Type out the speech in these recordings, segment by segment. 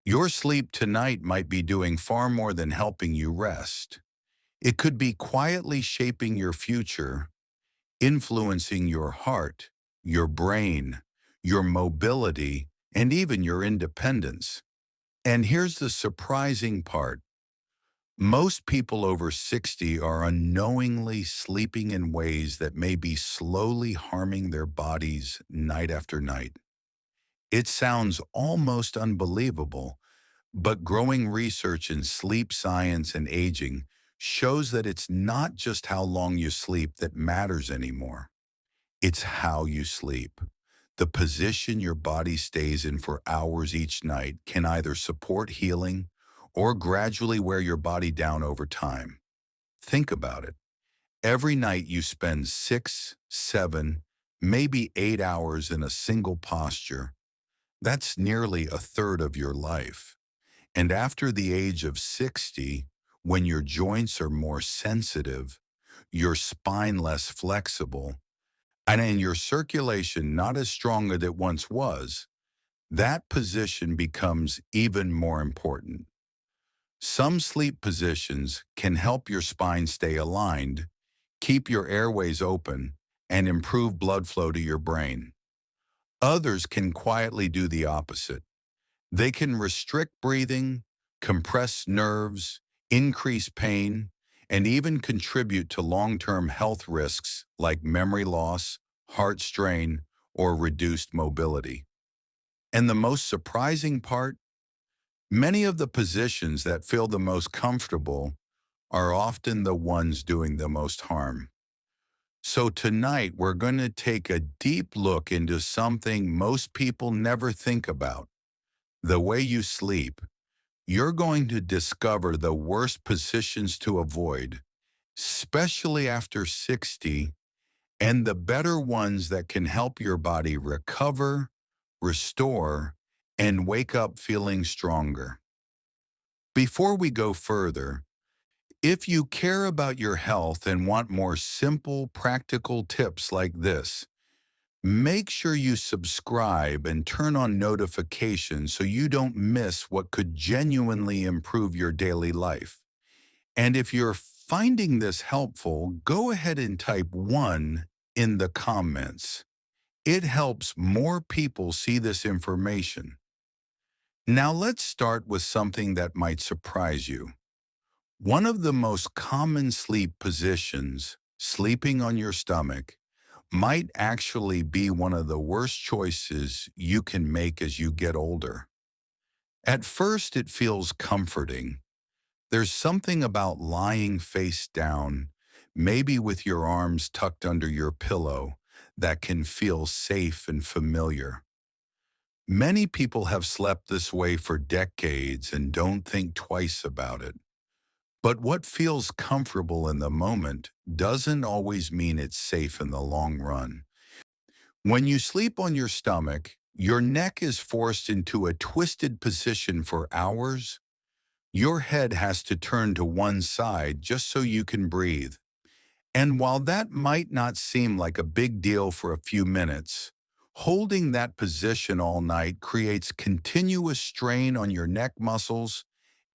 Your sleep tonight might be doing far more than helping you rest. It could be quietly shaping your future, influencing your heart, your brain, your mobility, and even your independence. And here's the surprising part. Most people over 60 are unknowingly sleeping in ways that may be slowly harming their bodies night after night. It sounds almost unbelievable, but growing research in sleep science and aging shows that it's not just how long you sleep that matters anymore. It's how you sleep. The position your body stays in for hours each night can either support healing or gradually wear your body down over time. Think about it. Every night you spend 6, 7, maybe 8 hours in a single posture. That's nearly a third of your life. And after the age of 60, when your joints are more sensitive, your spine less flexible, and in your circulation not as strong as it once was, that position becomes even more important. Some sleep positions can help your spine stay aligned, keep your airways open, and improve blood flow to your brain. Others can quietly do the opposite. They can restrict breathing, compress nerves, increase pain, and even contribute to long-term health risks like memory loss, heart strain, or reduced mobility. And the most surprising part, many of the positions that feel the most comfortable are often the ones doing the most harm. So tonight, we're going to take a deep look into something most people never think about: the way you sleep. You're going to discover the worst positions to avoid, especially after 60, and the better ones that can help your body recover, restore, and wake up feeling stronger. Before we go further, if you care about your health and want more simple, practical tips like this, make sure you subscribe and turn on notifications so you don't miss what could genuinely improve your daily life. And if you're finding this helpful, go ahead and type 1 in the comments. It helps more people see this information. Now let's start with something that might surprise you. One of the most common sleep positions, sleeping on your stomach, might actually be one of the worst choices you can make as you get older. At first, it feels comforting. There's something about lying face down, maybe with your arms tucked under your pillow, that can feel safe and familiar. Many people have slept this way for decades and don't think twice about it. But what feels comfortable in the moment doesn't always mean it's safe in the long run. When you sleep on your stomach, your neck is forced into a twisted position for hours. Your head has to turn to one side just so you can breathe. And while that might not seem like a big deal for a few minutes, holding that position all night creates continuous strain on your neck muscles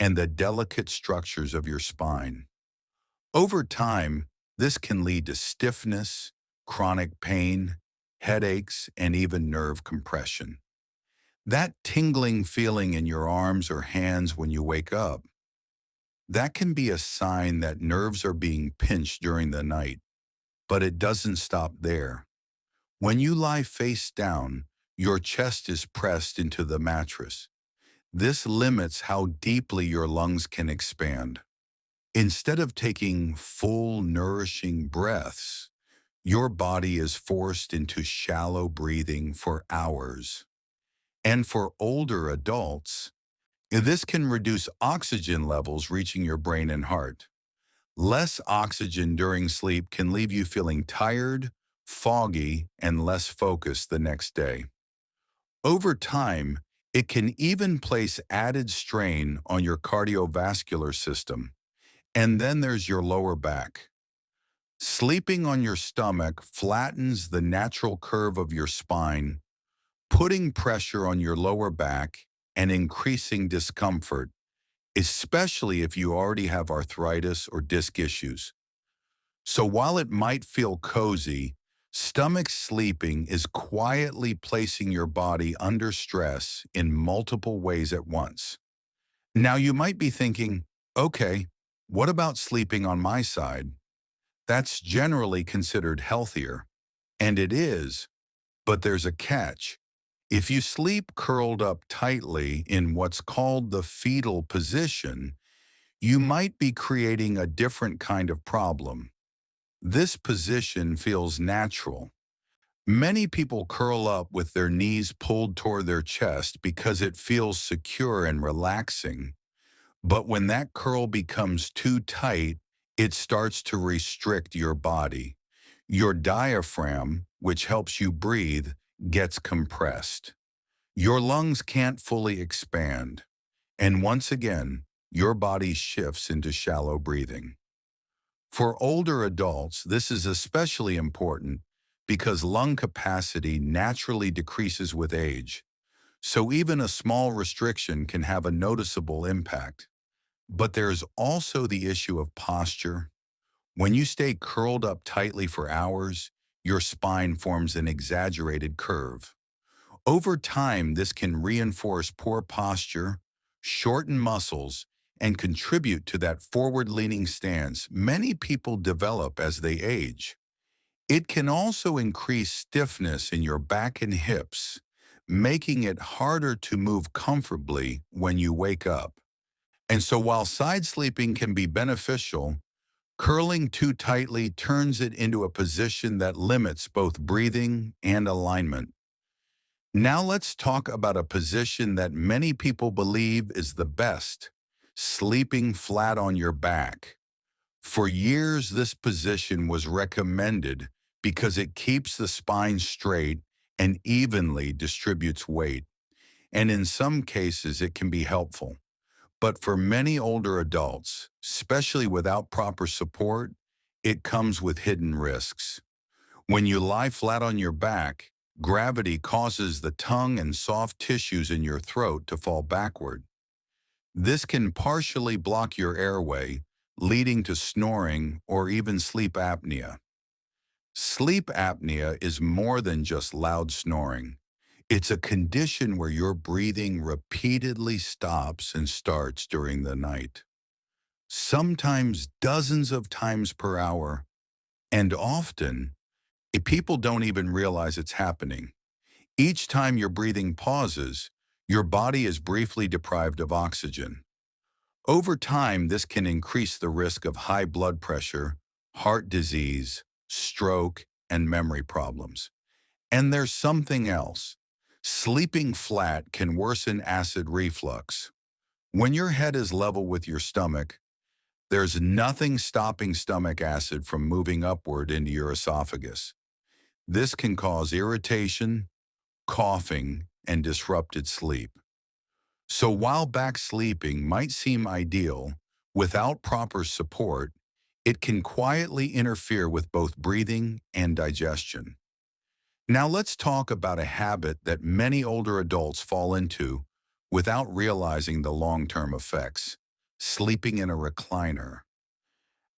and the delicate structures of your spine. Over time, this can lead to stiffness, chronic pain, headaches, and even nerve compression. That tingling feeling in your arms or hands when you wake up, that can be a sign that nerves are being pinched during the night. But it doesn't stop there. When you lie face down, your chest is pressed into the mattress. This limits how deeply your lungs can expand. Instead of taking full, nourishing breaths, your body is forced into shallow breathing for hours. And for older adults, this can reduce oxygen levels reaching your brain and heart. Less oxygen during sleep can leave you feeling tired, foggy, and less focused the next day. Over time, it can even place added strain on your cardiovascular system. And then there's your lower back. Sleeping on your stomach flattens the natural curve of your spine, putting pressure on your lower back and increasing discomfort, especially if you already have arthritis or disc issues. So while it might feel cozy, stomach sleeping is quietly placing your body under stress in multiple ways at once. Now you might be thinking, okay, what about sleeping on my side? That's generally considered healthier. And it is, but there's a catch. If you sleep curled up tightly in what's called the fetal position, you might be creating a different kind of problem. This position feels natural. Many people curl up with their knees pulled toward their chest because it feels secure and relaxing. But when that curl becomes too tight, it starts to restrict your body. Your diaphragm, which helps you breathe, gets compressed. Your lungs can't fully expand. And once again, your body shifts into shallow breathing. For older adults, this is especially important because lung capacity naturally decreases with age. So even a small restriction can have a noticeable impact. But there's also the issue of posture. When you stay curled up tightly for hours, your spine forms an exaggerated curve. Over time, this can reinforce poor posture, shorten muscles, and contribute to that forward-leaning stance many people develop as they age. It can also increase stiffness in your back and hips, making it harder to move comfortably when you wake up. And so while side sleeping can be beneficial, curling too tightly turns it into a position that limits both breathing and alignment. Now let's talk about a position that many people believe is the best, sleeping flat on your back. For years, this position was recommended because it keeps the spine straight and evenly distributes weight. And in some cases, it can be helpful. But for many older adults, especially without proper support, it comes with hidden risks. When you lie flat on your back, gravity causes the tongue and soft tissues in your throat to fall backward. This can partially block your airway, leading to snoring or even sleep apnea. Sleep apnea is more than just loud snoring. It's a condition where your breathing repeatedly stops and starts during the night, sometimes dozens of times per hour, and often people don't even realize it's happening. Each time your breathing pauses, your body is briefly deprived of oxygen. Over time, this can increase the risk of high blood pressure, heart disease, stroke, and memory problems. And there's something else. Sleeping flat can worsen acid reflux. When your head is level with your stomach, there's nothing stopping stomach acid from moving upward into your esophagus. This can cause irritation, coughing, and disrupted sleep. So while back sleeping might seem ideal, without proper support, it can quietly interfere with both breathing and digestion. Now let's talk about a habit that many older adults fall into without realizing the long-term effects: sleeping in a recliner.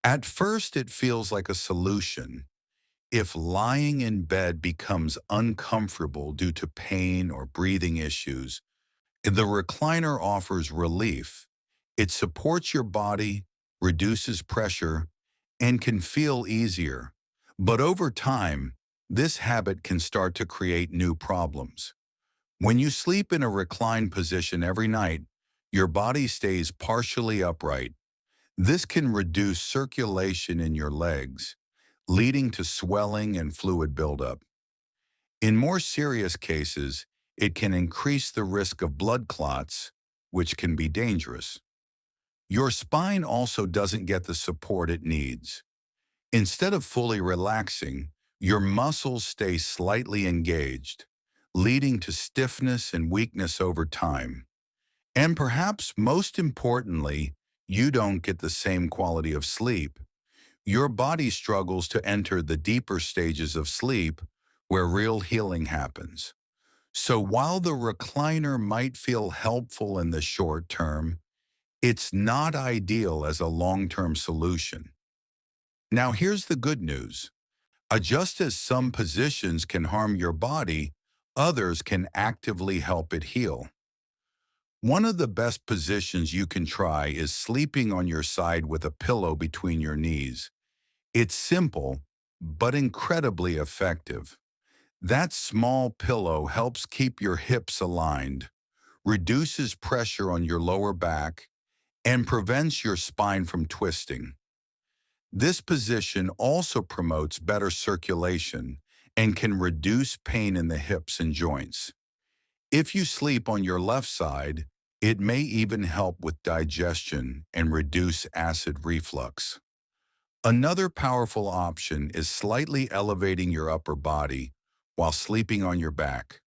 At first, it feels like a solution. If lying in bed becomes uncomfortable due to pain or breathing issues, the recliner offers relief. It supports your body, reduces pressure, and can feel easier. But over time, this habit can start to create new problems. When you sleep in a reclined position every night, your body stays partially upright. This can reduce circulation in your legs, leading to swelling and fluid buildup. In more serious cases, it can increase the risk of blood clots, which can be dangerous. Your spine also doesn't get the support it needs. Instead of fully relaxing, your muscles stay slightly engaged, leading to stiffness and weakness over time. And perhaps most importantly, you don't get the same quality of sleep. Your body struggles to enter the deeper stages of sleep where real healing happens. So while the recliner might feel helpful in the short term, it's not ideal as a long-term solution. Now here's the good news. Just as some positions can harm your body, others can actively help it heal. One of the best positions you can try is sleeping on your side with a pillow between your knees. It's simple, but incredibly effective. That small pillow helps keep your hips aligned, reduces pressure on your lower back, and prevents your spine from twisting. This position also promotes better circulation and can reduce pain in the hips and joints. If you sleep on your left side, it may even help with digestion and reduce acid reflux. Another powerful option is slightly elevating your upper body while sleeping on your back.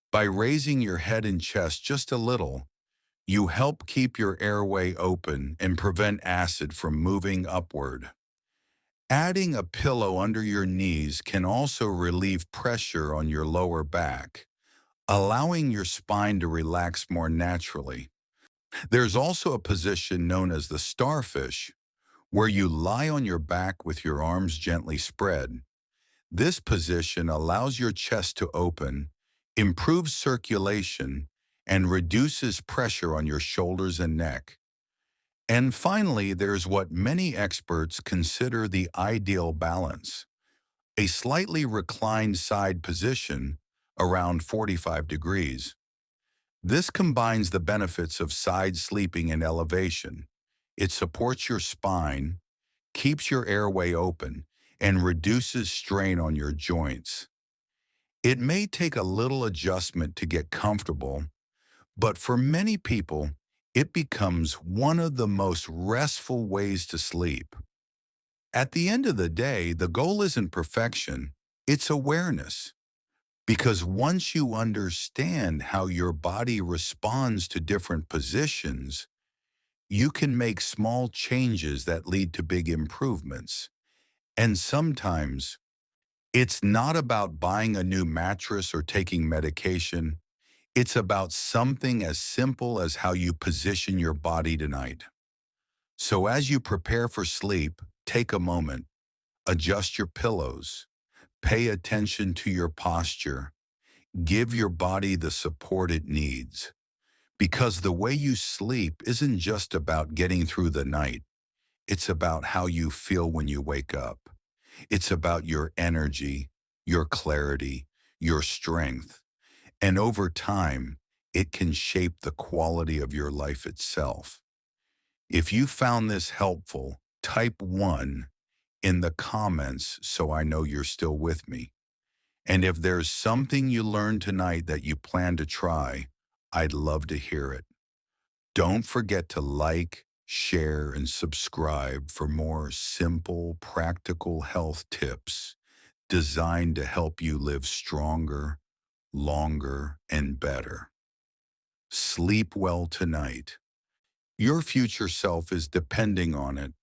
By raising your head and chest just a little, you help keep your airway open and prevent acid from moving upward. Adding a pillow under your knees can also relieve pressure on your lower back, allowing your spine to relax more naturally. There's also a position known as the starfish, where you lie on your back with your arms gently spread. This position allows your chest to open, improves circulation, and reduces pressure on your shoulders and neck. And finally, there's what many experts consider the ideal balance, a slightly reclined side position around 45 degrees. This combines the benefits of side sleeping and elevation. It supports your spine, keeps your airway open, and reduces strain on your joints. It may take a little adjustment to get comfortable, but for many people, it becomes one of the most restful ways to sleep. At the end of the day, the goal isn't perfection, it's awareness. Because once you understand how your body responds to different positions, you can make small changes that lead to big improvements. And sometimes, it's not about buying a new mattress or taking medication. It's about something as simple as how you position your body tonight. So as you prepare for sleep, take a moment, adjust your pillows, pay attention to your posture, give your body the support it needs. Because the way you sleep isn't just about getting through the night. It's about how you feel when you wake up. It's about your energy, your clarity, your strength. And over time, it can shape the quality of your life itself. If you found this helpful, type 1 in the comments so I know you're still with me. And if there's something you learned tonight that you plan to try, I'd love to hear it. Don't forget to like, share, and subscribe for more simple, practical health tips designed to help you live stronger, longer, and better. Sleep well tonight. Your future self is depending on it.